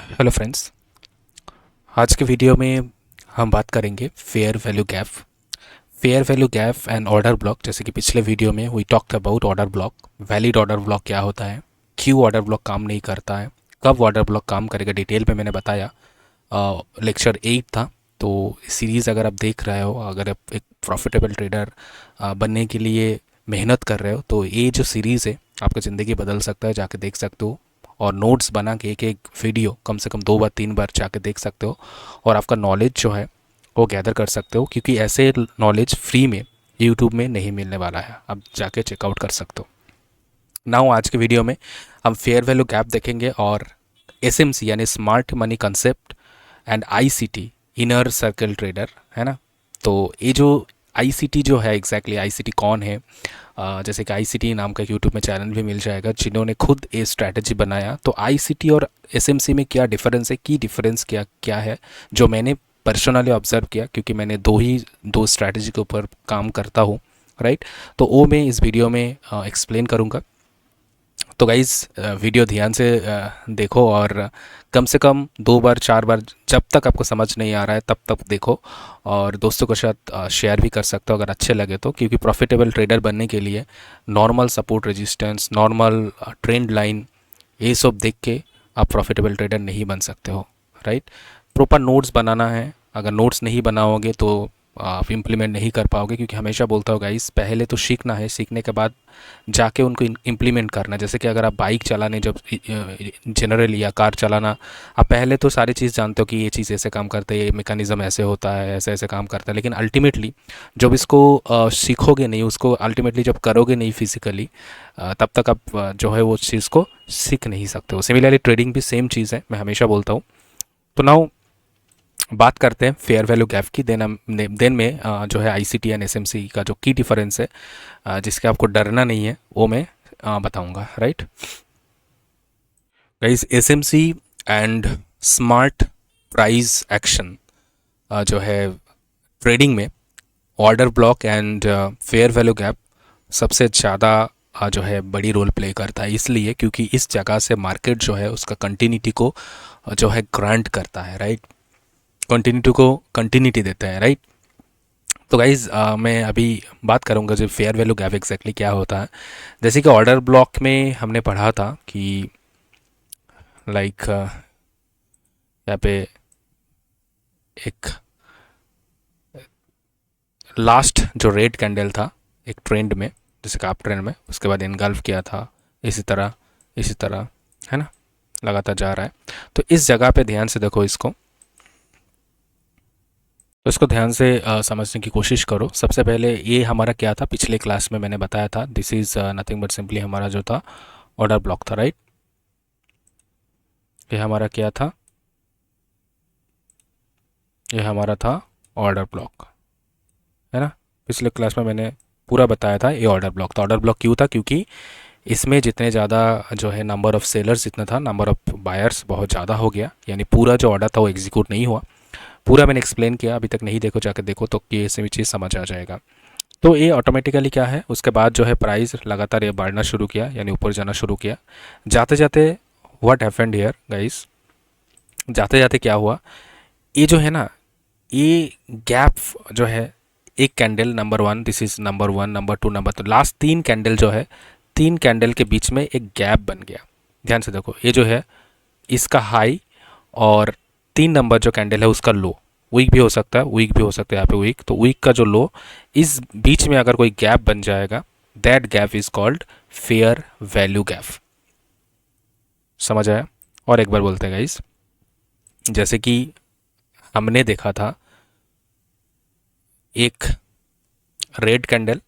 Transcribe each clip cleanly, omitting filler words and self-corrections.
Hello friends. आज के video में हम बात करेंगे fair value gap and order block. जैसे कि पिछले वीडियो में we talked about order block, valid order block क्या होता है, क्यों ऑर्डर ब्लॉक काम नहीं करता है, कब ऑर्डर ब्लॉक काम करेगा, डिटेल में मैंने बताया। लेक्चर 8 था। तो सीरीज़ अगर आप देख रहे हो, अगर आप एक प्रॉफिटेबल ट्रेडर बनने के लिए मेहनत कर रहे हो, तो ये जो सीरीज़ है आपकी ज़िंदगी बदल सकता है, जाके देख सकते हो। और नोट्स बना के एक एक वीडियो कम से कम 2 बार 3 बार जाके देख सकते हो, और आपका नॉलेज जो है वो गैदर कर सकते हो, क्योंकि ऐसे नॉलेज फ्री में यूट्यूब में नहीं मिलने वाला है। आप जाके चेकआउट कर सकते हो। नाउ आज के वीडियो में हम फेयर वैल्यू गैप देखेंगे और एसएमसी यानी smart money concept and ICT inner circle trader, है ना। तो ये जो आईसीटी जो है, एग्जैक्टली आईसीटी कौन है? जैसे कि आईसीटी नाम का यूट्यूब में चैनल भी मिल जाएगा जिन्होंने खुद ये स्ट्रैटेजी बनाया। तो आईसीटी और एसएमसी में क्या डिफरेंस है, की डिफरेंस क्या क्या है, जो मैंने पर्सनली ऑब्जर्व किया, क्योंकि मैंने दो स्ट्रैटेजी के ऊपर काम करता हूँ, राइट। तो वो मैं इस वीडियो में एक्सप्लेन करूँगा। तो गाइज़ वीडियो ध्यान से देखो, और कम से कम 2 बार 4 बार, जब तक आपको समझ नहीं आ रहा है तब तक देखो। और दोस्तों के साथ शेयर भी कर सकते हो अगर अच्छे लगे तो, क्योंकि प्रॉफिटेबल ट्रेडर बनने के लिए normal support resistance, normal trend line, ये सब देख के आप प्रॉफिटेबल ट्रेडर नहीं बन सकते हो, राइट। प्रॉपर नोट्स बनाना है। अगर नोट्स नहीं बनाओगे तो आप इम्प्लीमेंट नहीं कर पाओगे, क्योंकि हमेशा बोलता हूँ गाइस, पहले तो सीखना है, सीखने के बाद जाके उनको इम्प्लीमेंट करना। जैसे कि अगर आप बाइक चलाने जब जनरली, या कार चलाना, आप पहले तो सारी चीज़ जानते हो कि ये चीज़ ऐसे काम करता है, ये मैकेनिज़्म ऐसे होता है, ऐसे ऐसे काम करता है, लेकिन अल्टीमेटली जब इसको सीखोगे नहीं, उसको अल्टीमेटली जब करोगे नहीं फिजिकली, तब तक आप जो है वो चीज़ को सीख नहीं सकते हो। सिमिलरली ट्रेडिंग भी सेम चीज़ है, मैं हमेशा बोलता हूँ। तो नाउ बात करते हैं फेयर वैल्यू गैप की। देन में जो है आईसीटी एंड एसएमसी का जो की डिफरेंस है, जिसके आपको डरना नहीं है, वो मैं बताऊंगा, right. Guys, SMC and smart price action जो है ट्रेडिंग में, order block and fair value gap सबसे ज़्यादा जो है बड़ी रोल प्ले करता है, इसलिए क्योंकि इस जगह से मार्केट जो है उसका कंटिन्यूटी को जो है ग्रांट करता है, राइट। कंटिन्यूटी को कंटिन्यूटी देता है, राइट। तो गाइज़ मैं अभी बात करूंगा जो फेयर वैल्यू गैप एग्जैक्टली क्या होता है। जैसे कि ऑर्डर ब्लॉक में हमने पढ़ा था कि लाइक यहाँ पे एक लास्ट जो रेड कैंडल था एक ट्रेंड में, जैसे कि आप ट्रेंड में, उसके बाद इनगल्फ किया था, इसी तरह इसी तरह, है ना, लगातार जा रहा है। तो इस जगह पे ध्यान से देखो इसको, तो इसको ध्यान से समझने की कोशिश करो। सबसे पहले ये हमारा क्या था, पिछले क्लास में मैंने बताया था, this is nothing but simply हमारा जो था ऑर्डर ब्लॉक था, राइट। ये हमारा क्या था, ये हमारा था ऑर्डर ब्लॉक, है ना। पिछले क्लास में मैंने पूरा बताया था ये ऑर्डर ब्लॉक था। ऑर्डर ब्लॉक क्यों था? क्योंकि इसमें जितने ज़्यादा जो है नंबर ऑफ़ सेलर्स जितना था, नंबर ऑफ़ बायर्स बहुत ज़्यादा हो गया, यानी पूरा जो ऑर्डर था वो एग्जीक्यूट नहीं हुआ। पूरा मैंने एक्सप्लेन किया, अभी तक नहीं देखो जाकर देखो तो ये सभी चीज़ समझ आ जाएगा। तो ये ऑटोमेटिकली क्या है, उसके बाद जो है प्राइस लगातार ये बढ़ना शुरू किया, यानी ऊपर जाना शुरू किया। जाते जाते व्हाट हैपेंड हियर गाइस, जाते जाते क्या हुआ, ये जो है ना, ये गैप जो है, एक candle number one, this is number one, number two, number two, last 3 candle जो है, 3 कैंडल के बीच में एक गैप बन गया। ध्यान से देखो, ये जो है इसका हाई, और 3 नंबर जो कैंडल है उसका लो, वीक भी हो सकता है, वीक भी हो सकता है, यहाँ पे वीक, तो वीक का जो लो, इस बीच में अगर कोई गैप बन जाएगा, that gap is called fair value gap. समझ आया? और एक बार बोलते हैं गाइस, जैसे कि हमने देखा था एक रेड कैंडल,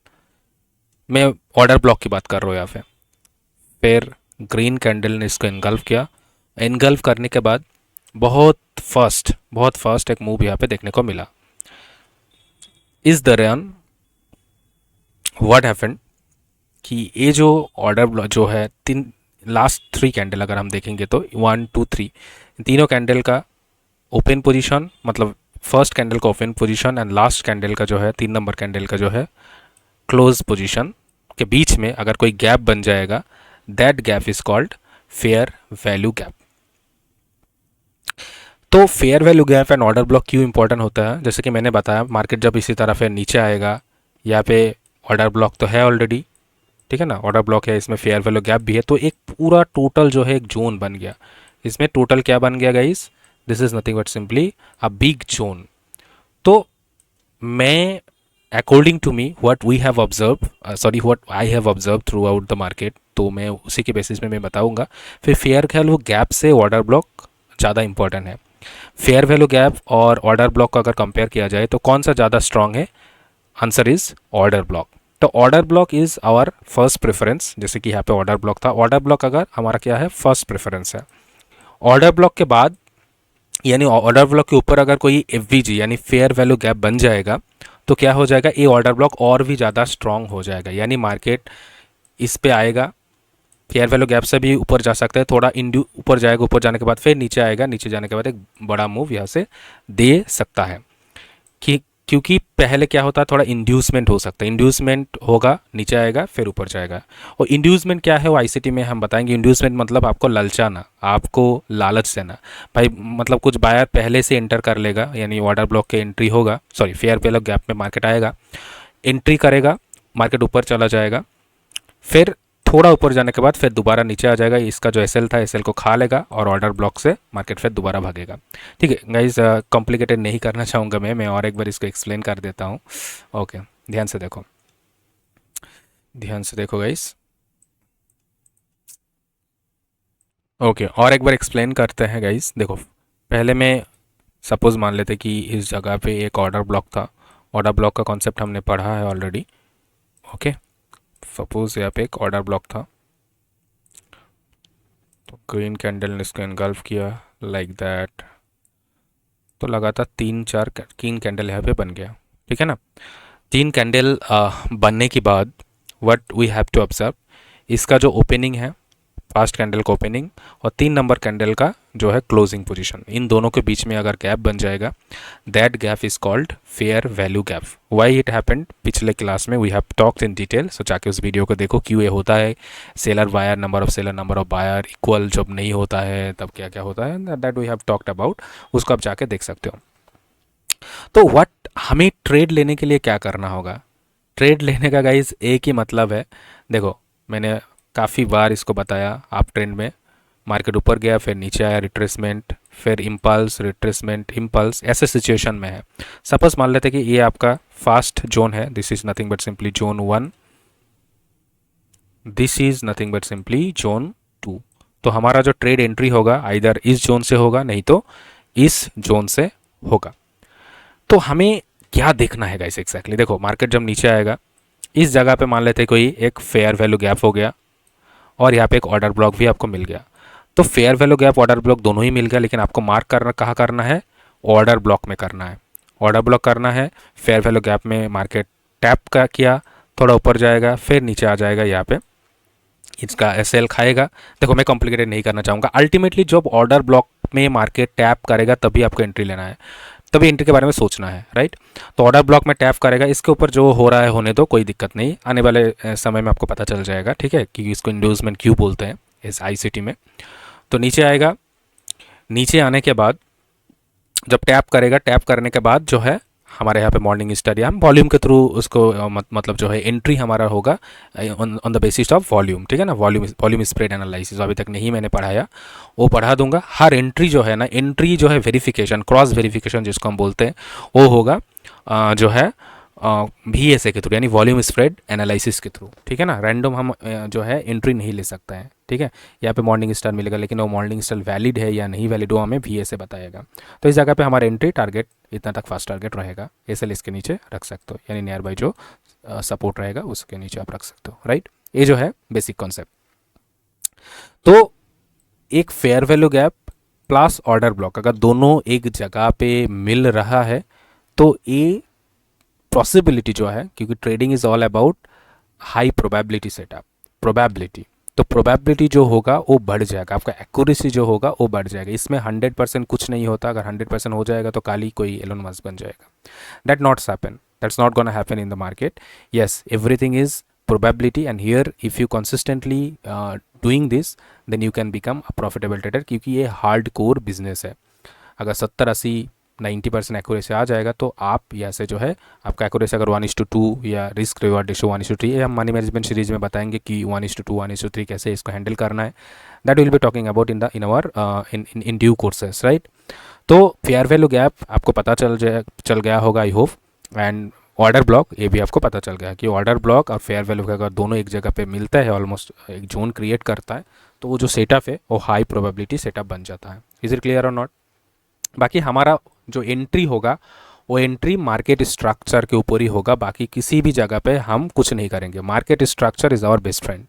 मैं ऑर्डर ब्लॉक की बात कर रहा हूँ यहाँ पे, फिर ग्रीन कैंडल ने इसको इनगल्फ किया। इनगल्फ करने के बाद बहुत फास्ट एक मूव यहाँ पे देखने को मिला। इस दौरान व्हाट हैपेंड कि ये जो ऑर्डर ब्लॉक जो है, तीन लास्ट 3 कैंडल अगर हम देखेंगे तो 1 2 3, तीनों कैंडल का ओपन पोजीशन, मतलब फर्स्ट कैंडल का open position and last candle का जो है 3 नंबर कैंडल का जो है क्लोज पोजीशन के बीच में अगर कोई गैप बन जाएगा, that gap is called fair value gap. तो fair value gap and order block क्यों इंपॉर्टेंट होता है, जैसे कि मैंने बताया मार्केट जब इसी तरह फिर नीचे आएगा, यहाँ पे ऑर्डर ब्लॉक तो है ऑलरेडी, ठीक है ना, ऑर्डर ब्लॉक है, इसमें फेयर वैल्यू गैप भी है, तो एक पूरा टोटल जो है एक जोन बन गया। इसमें टोटल क्या बन गया guys, this is nothing but simply a big zone. तो मैं according to me what we have observe sorry what I have observe throughout the market, तो मैं उसी के बेसिस पे मैं बताऊंगा। फिर फेयर वैल्यू गैप से ऑर्डर ब्लॉक ज़्यादा इंपॉर्टेंट है। फेयर वैल्यू गैप और ऑर्डर ब्लॉक को अगर कंपेयर किया जाए तो कौन सा ज़्यादा स्ट्रांग है, आंसर इज ऑर्डर ब्लॉक। तो order block is our first preference, जैसे कि यहाँ पे ऑर्डर ब्लॉक था, ऑर्डर ब्लॉक अगर हमारा क्या है फर्स्ट प्रेफरेंस है। ऑर्डर ब्लॉक के बाद यानी ऑर्डर ब्लॉक के ऊपर अगर कोई एफ यानी फेयर वैल्यू गैप बन जाएगा तो क्या हो जाएगा, ये ऑर्डर ब्लॉक और भी ज़्यादा स्ट्रांग हो जाएगा, यानी मार्केट इस पे आएगा, फेयर वैल्यू गैप से भी ऊपर जा सकता है, थोड़ा इंड्यू ऊपर जाएगा, ऊपर जाने के बाद फिर नीचे आएगा, नीचे जाने के बाद एक बड़ा मूव यहाँ से दे सकता है। कि क्योंकि पहले क्या होता है थोड़ा इंड्यूसमेंट हो सकता है, इंड्यूसमेंट होगा, नीचे आएगा फिर ऊपर जाएगा। और इंड्यूसमेंट क्या है वो आईसीटी में हम बताएंगे। इंड्यूसमेंट मतलब आपको ललचाना, आपको लालच देना, भाई मतलब कुछ बायर पहले से एंटर कर लेगा, यानी ऑर्डर ब्लॉक के एंट्री होगा, सॉरी फेयर वैल्यू गैप में मार्केट आएगा, एंट्री करेगा, मार्केट ऊपर चला जाएगा, फिर थोड़ा ऊपर जाने के बाद फिर दोबारा नीचे आ जाएगा, इसका जो एसएल था एसएल को खा लेगा और ऑर्डर ब्लॉक से मार्केट फिर दोबारा भागेगा। ठीक है गाइज, कॉम्प्लिकेटेड नहीं करना चाहूँगा मैं और एक बार इसको एक्सप्लेन कर देता हूँ। ओके ध्यान से देखो, ध्यान से देखो गाइज। ओके और एक बार एक्सप्लेन करते हैं गाइज। देखो पहले मैं सपोज मान लेते कि इस जगह पे एक ऑर्डर ब्लॉक था, ऑर्डर ब्लॉक का कॉन्सेप्ट हमने पढ़ा है ऑलरेडी। ओके सपोज यहाँ पे एक ऑर्डर ब्लॉक था, तो ग्रीन कैंडल ने इसको इनगल्फ किया लाइक दैट, तो लगातार तीन कैंडल यहाँ पे बन गया, ठीक है ना। तीन कैंडल बनने के बाद what we have to observe, इसका जो ओपनिंग है फर्स्ट कैंडल का ओपनिंग और 3 नंबर कैंडल का जो है क्लोजिंग पोजीशन, इन दोनों के बीच में अगर गैप बन जाएगा that gap is called fair value gap. Why it happened, पिछले क्लास में we have talked in detail, so जाके उस वीडियो को देखो क्यों ये होता है। Seller buyer, number of seller, number of buyer equal जब नहीं होता है तब क्या क्या होता है, that we have talked about, उसको आप जाके देख सकते हो। तो व्हाट हमें ट्रेड लेने के लिए क्या करना होगा, ट्रेड लेने का गाइज एक ही मतलब है। देखो मैंने काफ़ी बार इसको बताया, आप ट्रेंड में मार्केट ऊपर गया फिर नीचे आया, रिट्रेसमेंट फिर इम्पल्स, रिट्रेसमेंट इम्पल्स, ऐसे सिचुएशन में है। सपोज मान लेते कि ये आपका फास्ट जोन है, this is nothing but simply zone 1, this is nothing but simply zone 2। तो हमारा जो ट्रेड एंट्री होगा आइदर इस जोन से होगा नहीं तो इस जोन से होगा। तो हमें क्या देखना है गाइस एग्जैक्टली, देखो मार्केट जब नीचे आएगा इस जगह पे मान लेते कोई एक फेयर वैल्यू गैप हो गया और यहाँ पे एक ऑर्डर ब्लॉक भी आपको मिल गया। तो fair value gap order block दोनों ही मिल गया, लेकिन आपको मार्क करना कहाँ करना है, ऑर्डर ब्लॉक में करना है, ऑर्डर ब्लॉक करना है। फेयर वैल्यू गैप में मार्केट टैप का किया, थोड़ा ऊपर जाएगा फिर नीचे आ जाएगा, यहाँ पे इसका एसएल खाएगा। देखो मैं कॉम्प्लिकेटेड नहीं करना चाहूँगा, अल्टीमेटली जब ऑर्डर ब्लॉक में मार्केट टैप करेगा तभी आपको एंट्री लेना है, तभी एंट्री के बारे में सोचना है, राइट। तो ऑर्डर ब्लॉक में टैप करेगा, इसके ऊपर जो हो रहा है होने दो, कोई दिक्कत नहीं, आने वाले समय में आपको पता चल जाएगा, ठीक है, कि इसको इंड्यूसमेंट क्यों बोलते हैं इस आईसीटी में। तो नीचे आएगा, नीचे आने के बाद जब टैप करेगा, टैप करने के बाद जो है हमारे यहाँ पे मॉर्निंग स्टार या हम वॉल्यूम के थ्रू उसको मतलब जो है एंट्री हमारा होगा on the basis of volume, ठीक है ना। वॉल्यूम स्प्रेड एनालिसिस अभी तक नहीं मैंने पढ़ाया, वो पढ़ा दूंगा। हर एंट्री जो है ना, एंट्री जो है वेरिफिकेशन, क्रॉस वेरिफिकेशन जिसको हम बोलते हैं, वो होगा जो है VSA के थ्रू, यानी वॉल्यूम स्प्रेड एनालिसिस के थ्रू, ठीक है ना। रैंडम हम जो है एंट्री नहीं ले सकते हैं, ठीक है। यहाँ पे मॉर्निंग स्टार मिलेगा, लेकिन वो मॉर्निंग स्टार वैलिड है या नहीं वैलिड वो हमें VSA बताएगा। तो इस जगह पे हमारा एंट्री टारगेट इतना तक फास्ट टारगेट रहेगा, एसएल इसके नीचे रख सकते हो, यानी नियर बाई जो सपोर्ट रहेगा उसके नीचे आप रख सकते हो, राइट। ये जो है बेसिक कॉन्सेप्ट। तो एक fair value gap plus order block अगर दोनों एक जगह पे मिल रहा है तो ये पॉसिबिलिटी जो है, क्योंकि trading is all about high probability setup, probability, तो प्रोबेबिलिटी जो होगा वो बढ़ जाएगा, आपका एक्यूरेसी जो होगा वो बढ़ जाएगा। इसमें 100% कुछ नहीं होता, अगर 100% हो जाएगा तो काली कोई एलोन मस्क बन जाएगा, that not happen, that's not gonna happen in the market. Yes, everything is probability and here if you consistently doing this then you can become a profitable trader, क्योंकि ये हार्ड कोर बिजनेस है। अगर 70-80-90% accuracy आ जाएगा तो आप यहाँ से जो है आपका एक्यूरेसी अगर 1:2 या रिस्क रिवॉर्ड रेशो 1:3, ये हम मनी मैनेजमेंट सीरीज में बताएंगे कि 1:2 1:3 कैसे इसको हैंडल करना है। That will be talking about in our in due courses, right. तो फेयर वैल्यू गैप आपको पता चल गया होगा I hope. And order block, ये भी आपको पता चल गया कि ऑर्डर ब्लॉक और फेयर वैल्यू अगर दोनों एक जगह पे मिलता है, ऑलमोस्ट एक जोन क्रिएट करता है, तो वो जो सेटअप है वो हाई प्रोबेबिलिटी सेटअप बन जाता है। इज इट क्लियर और नॉट? बाकी हमारा जो एंट्री होगा वो एंट्री मार्केट स्ट्रक्चर के ऊपर ही होगा, बाकी किसी भी जगह पे हम कुछ नहीं करेंगे। Market structure is our best friend,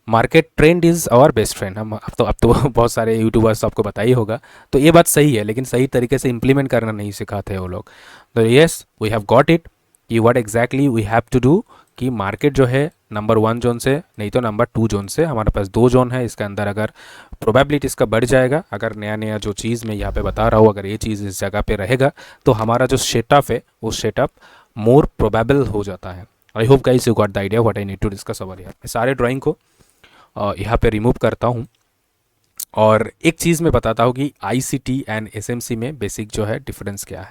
market trend is our best friend. हम अब तो बहुत सारे यूट्यूबर्स आपको पता ही होगा, तो ये बात सही है, लेकिन सही तरीके से इंप्लीमेंट करना नहीं सिखाते वो लोग। तो yes, we have got it कि what exactly we have to do, कि मार्केट जो है नंबर 1 जोन से नहीं तो नंबर 2 जोन से, हमारे पास 2 जोन है, इसके अंदर अगर प्रोबेबिलिटी इसका बढ़ जाएगा, अगर नया नया जो चीज़ मैं यहाँ पे बता रहा हूँ अगर ये चीज़ इस जगह पे रहेगा, तो हमारा जो सेटअप है वो सेटअप मोर प्रोबेबल हो जाता है। I hope guys you got the idea what I need to discuss over here. मैं सारे ड्राइंग को यहाँ पे रिमूव करता हूँ और एक चीज़ मैं बताता हूँ कि आईसीटी एंड एसएमसी में बेसिक जो है डिफरेंस क्या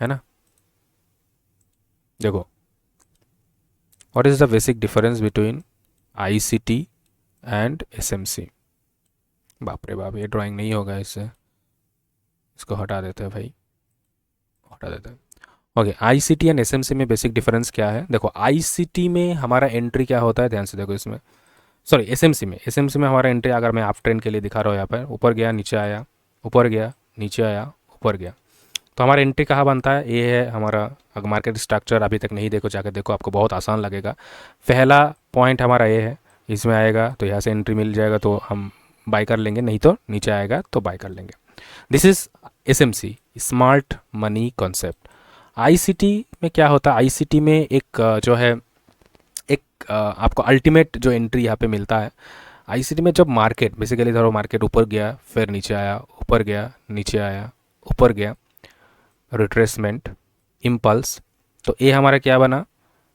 है ना। देखो, what is the basic difference between ICT and SMC. बाप रे बाप, ये ड्राइंग नहीं होगा, इसको हटा देते हैं भाई, हटा देते हैं। ओके, आईसीटी एंड एसएमसी में बेसिक डिफरेंस क्या है। देखो, आईसीटी में हमारा एंट्री क्या होता है, ध्यान से देखो इसमें, सॉरी एसएमसी में हमारा एंट्री, अगर मैं आप ट्रेंड के लिए दिखा रहा हूँ यहाँ पर, ऊपर गया नीचे आया, ऊपर गया नीचे आया, ऊपर गया, तो हमारा एंट्री कहाँ बनता है, ये है हमारा। अगर मार्केट स्ट्रक्चर अभी तक नहीं देखो, जाकर देखो, आपको बहुत आसान लगेगा। पहला पॉइंट हमारा ये है, इसमें आएगा तो यहाँ से एंट्री मिल जाएगा तो हम बाय कर लेंगे, नहीं तो नीचे आएगा तो बाय कर लेंगे। This is SMC, smart money concept. ICT में क्या होता है, आईसीटी में एक जो है एक आपको अल्टीमेट जो एंट्री यहाँ पे मिलता है। आईसीटी में जब मार्केट बेसिकली धरो मार्केट ऊपर गया फिर नीचे आया, ऊपर गया नीचे आया, ऊपर गया, रिट्रेसमेंट, इम्पल्स, तो ये हमारा क्या बना,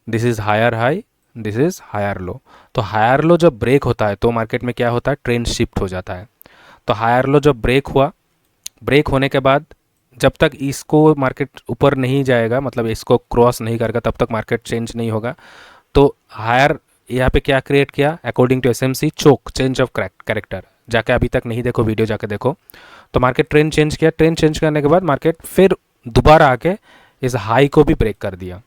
this is higher high, this is higher low. तो हायर लो जब ब्रेक होता है तो मार्केट में क्या होता है, ट्रेंड शिफ्ट हो जाता है। तो हायर लो जब ब्रेक हुआ, ब्रेक होने के बाद जब तक इसको मार्केट ऊपर नहीं जाएगा, मतलब इसको क्रॉस नहीं करेगा, तब तक मार्केट चेंज नहीं होगा। तो हायर यहाँ पे क्या क्रिएट किया, according to SMC, CHoCH, change of character. जाके अभी तक नहीं देखो वीडियो, जाके देखो। तो मार्केट ट्रेंड चेंज किया, ट्रेंड चेंज करने के बाद मार्केट फिर दोबारा आके इस हाई को भी ब्रेक कर दिया।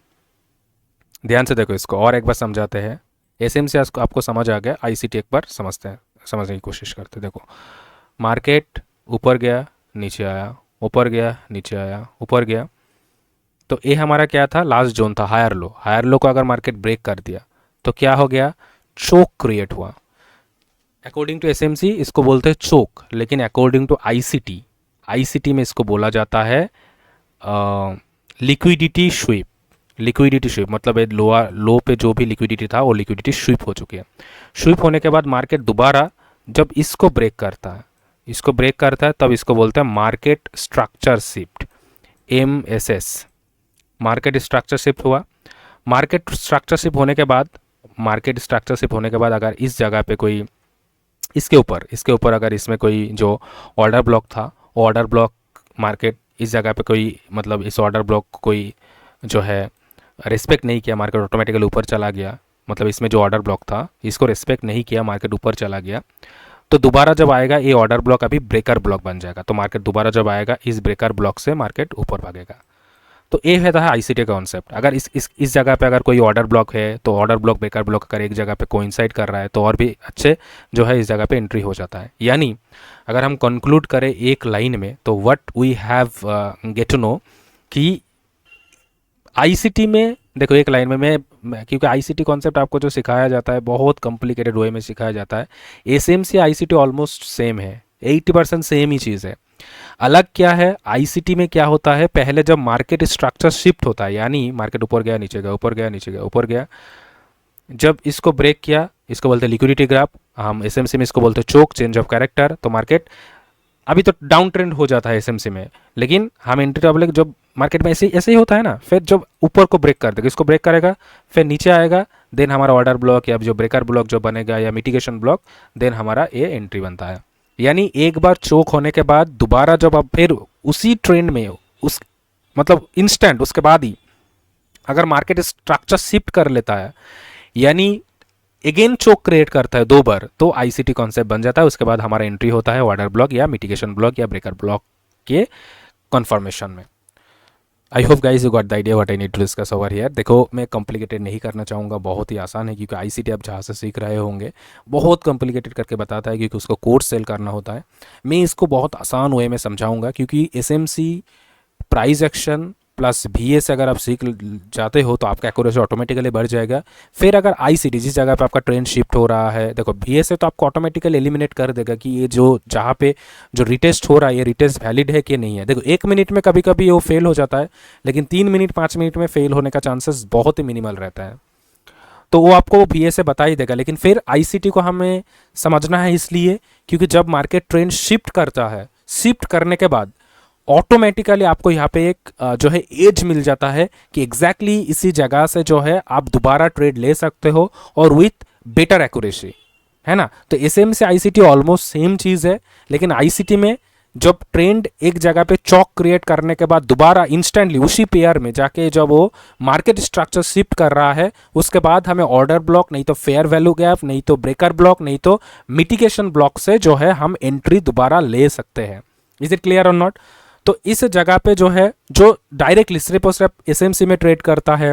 ध्यान से देखो इसको और एक बार समझाते हैं। एसएमसी आपको समझ आ गया, आईसीटी एक बार समझते हैं, समझने की कोशिश करते हैं। देखो, मार्केट ऊपर गया नीचे आया, ऊपर गया नीचे आया, ऊपर गया, तो ये हमारा क्या था, लास्ट जोन था, हायर लो। हायर लो को अगर मार्केट ब्रेक कर दिया तो क्या हो गया, चोक क्रिएट हुआ। अकॉर्डिंग टू एसएमसी इसको बोलते हैं चोक, लेकिन अकॉर्डिंग टू आईसीटी, आईसीटी में इसको बोला जाता है लिक्विडिटी स्वीप। लिक्विडिटी स्वीप मतलब लो पे जो भी लिक्विडिटी था वो लिक्विडिटी स्वीप हो चुकी है। स्वीप होने के बाद मार्केट दोबारा जब इसको ब्रेक करता है, इसको ब्रेक करता है, तब इसको बोलते हैं market structure shift, MSS। Market structure shift हुआ। मार्केट स्ट्रक्चर शिफ्ट होने के बाद, मार्केट स्ट्रक्चर शिफ्ट होने के बाद अगर इस जगह पे कोई इसके ऊपर अगर इसमें कोई जो ऑर्डर ब्लॉक था, वो ऑर्डर ब्लॉक मार्केट इस जगह पे कोई, मतलब इस ऑर्डर ब्लॉक को कोई जो है रिस्पेक्ट नहीं किया, मार्केट ऑटोमेटिकली ऊपर चला गया, मतलब इसमें जो ऑर्डर ब्लॉक था इसको रिस्पेक्ट नहीं किया, मार्केट ऊपर चला गया, तो दोबारा जब आएगा ये ऑर्डर ब्लॉक अभी ब्रेकर ब्लॉक बन जाएगा। तो मार्केट दोबारा जब आएगा इस ब्रेकर ब्लॉक से मार्केट ऊपर भागेगा। तो ये है आईसीटी का कॉन्सेप्ट। अगर इस जगह पे अगर कोई ऑर्डर ब्लॉक है तो ऑर्डर ब्लॉक ब्रेकर ब्लॉक अगर एक जगह पे कोइंसाइड कर रहा है तो और भी अच्छे जो है इस जगह पे एंट्री हो जाता है। यानी अगर हम कंक्लूड करें एक लाइन में, तो what we have get to know कि आईसीटी में, देखो एक लाइन में मैं क्योंकि आईसीटी कॉन्सेप्ट आपको जो सिखाया जाता है बहुत कॉम्प्लिकेटेड वे में सिखाया जाता है। एसएमसी आईसीटी ऑलमोस्ट सेम है, 80% सेम ही चीज़ है। अलग क्या है, आईसीटी में क्या होता है, पहले जब मार्केट स्ट्रक्चर शिफ्ट होता है, यानी मार्केट ऊपर गया नीचे गया, ऊपर गया नीचे गया, ऊपर गया, जब इसको ब्रेक किया इसको बोलते हैं लिक्विडिटी ग्राफ, हम एसएमसी में इसको बोलते हैं चोक, चेंज ऑफ कैरेक्टर। तो मार्केट अभी तो डाउन ट्रेंड हो जाता है एसएमसी में, लेकिन हम एंट्री टॉप जब मार्केट में ऐसे ही होता है ना, फिर जब ऊपर को ब्रेक कर देगा, इसको ब्रेक करेगा फिर नीचे आएगा, देन हमारा ऑर्डर ब्लॉक या जो ब्रेकर ब्लॉक जो बनेगा या मिटिगेशन ब्लॉक, देन हमारा ये एंट्री बनता है। यानी एक बार चोक होने के बाद दोबारा जब आप फिर उसी ट्रेंड में उस मतलब इंस्टेंट उसके बाद ही अगर मार्केट स्ट्रक्चर शिफ्ट कर लेता है, यानी अगेन चोक क्रिएट करता है 2 बार, तो आईसीटी कॉन्सेप्ट बन जाता है। उसके बाद हमारा एंट्री होता है ऑर्डर ब्लॉक या मिटिगेशन ब्लॉक या ब्रेकर ब्लॉक के कन्फर्मेशन में। I hope guys you got the idea what I need to discuss over here. देखो, मैं कॉम्प्लिकेटेड नहीं करना चाहूँगा, बहुत ही आसान है, क्योंकि आईसीटी आप जहाँ से सीख रहे होंगे बहुत कॉम्प्लिकेटेड करके बताता है, क्योंकि उसको कोर्स सेल करना होता है। मैं इसको बहुत आसान वे में समझाऊंगा, क्योंकि SMC price action plus VA से अगर आप सीख जाते हो तो आपका एक्यूरेसी ऑटोमेटिकली बढ़ जाएगा। फिर अगर आईसीटी जिस जगह पे आपका ट्रेंड शिफ्ट हो रहा है, देखो VA से तो आपको ऑटोमेटिकली एलिमिनेट कर देगा कि ये जो जहाँ पे जो रिटेस्ट हो रहा है ये रिटेस्ट वैलिड है कि नहीं है। देखो 1 मिनट में कभी कभी वो फेल हो जाता है, लेकिन 3 मिनट 5 मिनट में फेल होने का चांसेस बहुत ही मिनिमल रहता है, तो वो आपको VA से बता ही देगा। लेकिन फिर आईसीटी को हमें समझना है, इसलिए क्योंकि जब मार्केट ट्रेंड शिफ्ट करता है, शिफ्ट करने के बाद ऑटोमेटिकली आपको यहाँ पे एक जो है एज मिल जाता है कि एग्जैक्टली इसी जगह से जो है आप दोबारा ट्रेड ले सकते हो और विथ बेटर एक्यूरेसी, है ना। तो एसएम से आईसीटी ऑलमोस्ट सेम चीज़ है, लेकिन आईसीटी में जब ट्रेंड एक जगह पे चौक क्रिएट करने के बाद दोबारा इंस्टेंटली उसी पेयर में जाके जब वो मार्केट स्ट्रक्चर शिफ्ट कर रहा है, उसके बाद हमें ऑर्डर ब्लॉक, नहीं तो फेयर वैल्यू गैप, नहीं तो ब्रेकर ब्लॉक, नहीं तो मिटिगेशन ब्लॉक से जो है हम एंट्री दोबारा ले सकते हैं। इज इट क्लियर और नॉट? तो इस जगह पे जो है जो डायरेक्टली सिर्फ और सिर्फ एसएमसी में ट्रेड करता है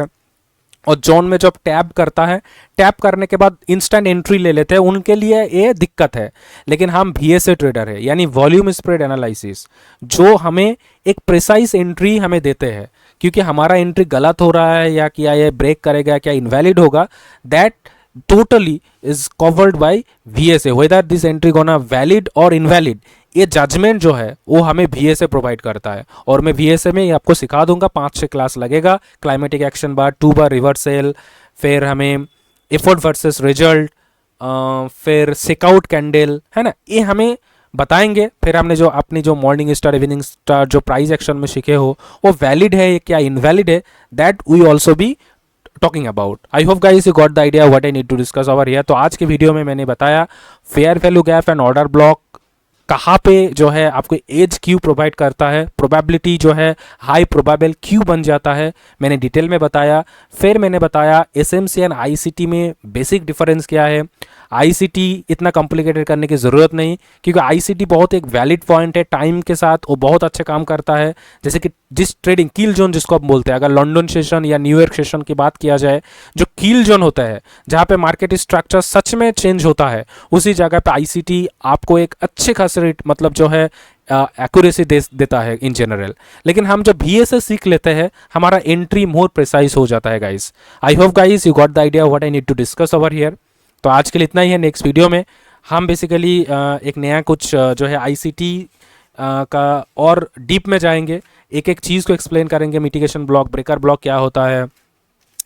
और जोन में जब टैप करता है, टैप करने के बाद इंस्टेंट एंट्री ले लेते हैं, उनके लिए ये दिक्कत है। लेकिन हम VA ट्रेडर है, यानी वॉल्यूम स्प्रेड एनालिसिस, जो हमें एक प्रिसाइज एंट्री हमें देते हैं, क्योंकि हमारा एंट्री गलत हो रहा है या क्या ये ब्रेक करेगा, क्या इनवैलिड होगा, that totally is covered by VA, whether this entry gonna valid or invalid, ये जजमेंट जो है वो हमें VA प्रोवाइड करता है। और मैं VA में आपको सिखा दूंगा, 5-6 क्लास लगेगा। क्लाइमेटिक एक्शन बार, 2 बार रिवर्सल, फिर हमें एफर्ट वर्सेस रिजल्ट, फिर सेकआउट कैंडल, है ना, ये हमें बताएंगे। फिर हमने जो अपनी जो मॉर्निंग स्टार इवनिंग स्टार जो प्राइस एक्शन में सीखे हो वो वैलिड है क्या इनवैलिड है, that we also be talking about. I hope guys you got the idea what I need to discuss over here. तो आज के वीडियो में मैंने बताया fair value gap and order block कहाँ पे जो है आपको एज क्यू प्रोवाइड करता है, प्रोबेबिलिटी जो है हाई प्रोबेबल क्यू बन जाता है, मैंने डिटेल में बताया। फिर मैंने बताया एसएमसी एंड आईसीटी में बेसिक डिफरेंस क्या है। आईसीटी इतना कॉम्प्लिकेटेड करने की ज़रूरत नहीं, क्योंकि आईसीटी बहुत एक वैलिड पॉइंट है, टाइम के साथ वो बहुत अच्छे काम करता है। जैसे कि जिस ट्रेडिंग कील जोन जिसको आप बोलते हैं, अगर लंदन सेशन या न्यूयॉर्क सेशन की बात किया जाए, जो कील जोन होता है जहाँ पे मार्केट स्ट्रक्चर सच में चेंज होता है, उसी जगह पे आईसीटी आपको एक अच्छे खासे रेट मतलब जो है एक्यूरेसी देता है इन जनरल। लेकिन हम जब VA से सीख लेते हैं, हमारा एंट्री मोर प्रिसाइज हो जाता है guys. I hope guys you got the idea what I need to discuss over here. तो आज के लिए इतना ही है। नेक्स्ट वीडियो में हम बेसिकली एक नया कुछ जो है आईसीटी का और डीप में जाएंगे, एक एक चीज़ को एक्सप्लेन करेंगे, मिटिगेशन ब्लॉक, ब्रेकर ब्लॉक क्या होता है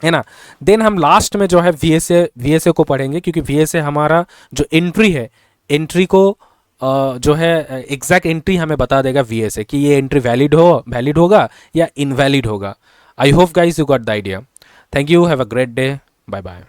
ना। देन हम लास्ट में जो है VA को पढ़ेंगे, क्योंकि VA हमारा जो एंट्री है, एंट्री को जो है एग्जैक्ट एंट्री हमें बता देगा VA कि ये एंट्री वैलिड होगा या इनवैलिड होगा। I hope guys you got the idea. Thank you, have a great day, bye bye.